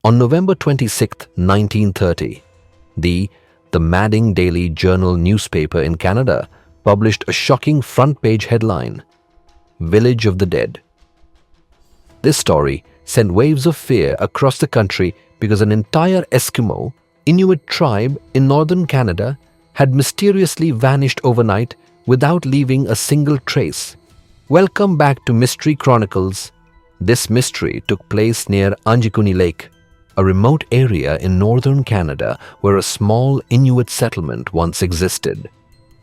On November 26, 1930, the Madding Daily Journal newspaper in Canada published a shocking front-page headline, "Village of the Dead." This story sent waves of fear across the country because an entire Eskimo Inuit tribe in northern Canada had mysteriously vanished overnight without leaving a single trace. Welcome back to Mystery Chronicles. This mystery took place near Anjikuni Lake, a remote area in northern Canada where a small Inuit settlement once existed.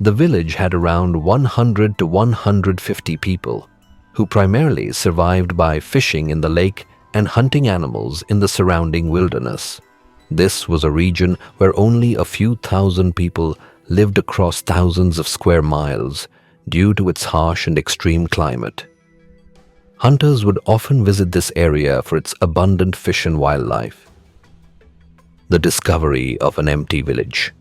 The village had around 100 to 150 people, who primarily survived by fishing in the lake and hunting animals in the surrounding wilderness. This was a region where only a few thousand people lived across thousands of square miles due to its harsh and extreme climate. Hunters would often visit this area for its abundant fish and wildlife. The discovery of an empty village.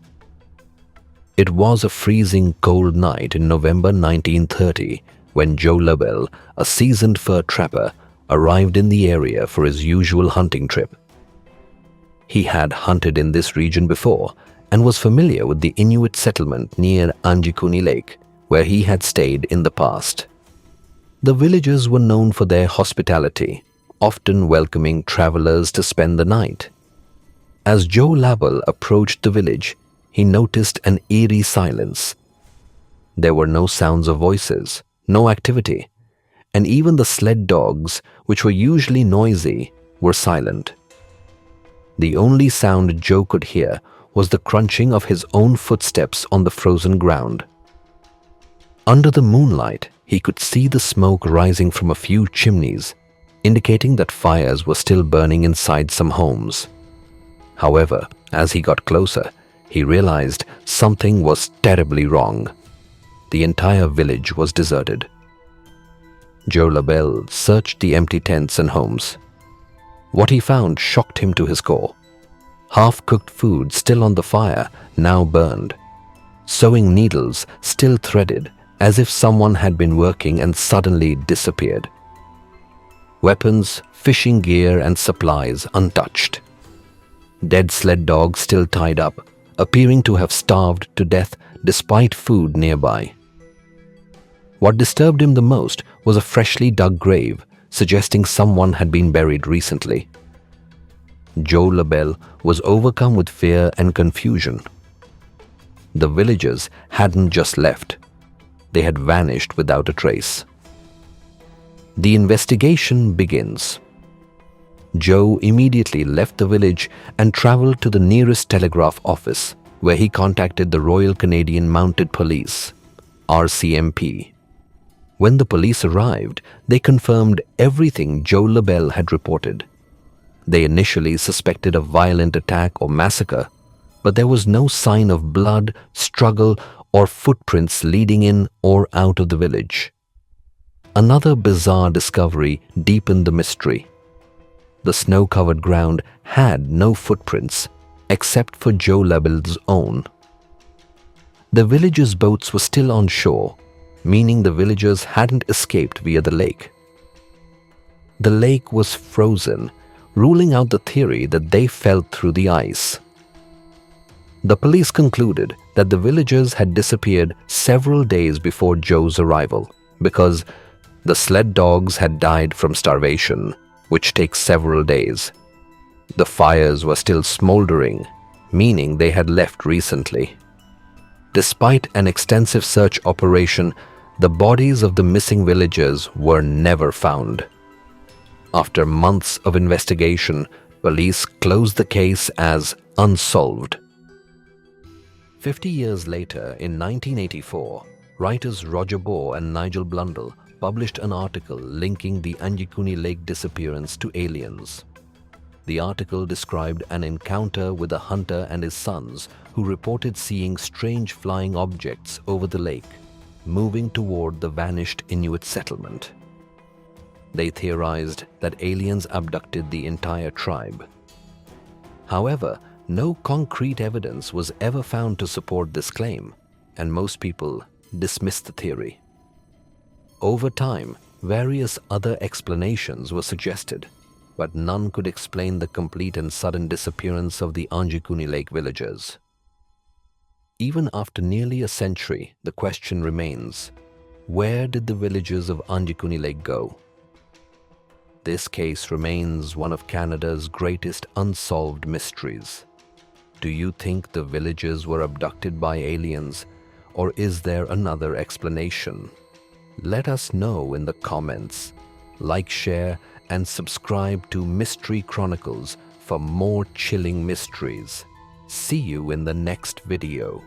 It was a freezing cold night in November 1930 when Joe LaBelle, a seasoned fur trapper, arrived in the area for his usual hunting trip. He had hunted in this region before and was familiar with the Inuit settlement near Anjikuni Lake, where he had stayed in the past. The villagers were known for their hospitality, often welcoming travelers to spend the night. As Joe LaBelle approached the village, he noticed an eerie silence. There were no sounds of voices, no activity, and even the sled dogs, which were usually noisy, were silent. The only sound Joe could hear was the crunching of his own footsteps on the frozen ground. Under the moonlight, he could see the smoke rising from a few chimneys, indicating that fires were still burning inside some homes. However, as he got closer, he realized something was terribly wrong. The entire village was deserted. Joe LaBelle searched the empty tents and homes. What he found shocked him to his core. Half-cooked food still on the fire, now burned. Sewing needles still threaded, as if someone had been working and suddenly disappeared. Weapons, fishing gear, and supplies untouched. Dead sled dogs still tied up, appearing to have starved to death despite food nearby. What disturbed him the most was a freshly dug grave, suggesting someone had been buried recently. Joe LaBelle was overcome with fear and confusion. The villagers hadn't just left. They had vanished without a trace. The investigation begins. Joe immediately left the village and traveled to the nearest telegraph office, where he contacted the Royal Canadian Mounted Police, RCMP. When the police arrived, they confirmed everything Joe LaBelle had reported. They initially suspected a violent attack or massacre, but there was no sign of blood, struggle, or footprints leading in or out of the village. Another bizarre discovery deepened the mystery. The snow-covered ground had no footprints, except for Joe LaBelle's own. The villagers' boats were still on shore, meaning the villagers hadn't escaped via the lake. The lake was frozen, ruling out the theory that they fell through the ice. The police concluded that the villagers had disappeared several days before Joe's arrival because the sled dogs had died from starvation, which takes several days. The fires were still smoldering, meaning they had left recently. Despite an extensive search operation, the bodies of the missing villagers were never found. After months of investigation, police closed the case as unsolved. 50 years later, in 1984, writers Roger Bohr and Nigel Blundell published an article linking the Anjikuni Lake disappearance to aliens. The article described an encounter with a hunter and his sons who reported seeing strange flying objects over the lake, moving toward the vanished Inuit settlement. They theorized that aliens abducted the entire tribe. However, no concrete evidence was ever found to support this claim, and most people dismissed the theory. Over time, various other explanations were suggested. but none could explain the complete and sudden disappearance of the Anjikuni Lake villagers. Even after nearly a century, the question remains, where did the villagers of Anjikuni Lake go? This case remains one of Canada's greatest unsolved mysteries. Do you think the villagers were abducted by aliens, or is there another explanation? Let us know in the comments. Like, share, and subscribe to Mystery Chronicles for more chilling mysteries. See you in the next video.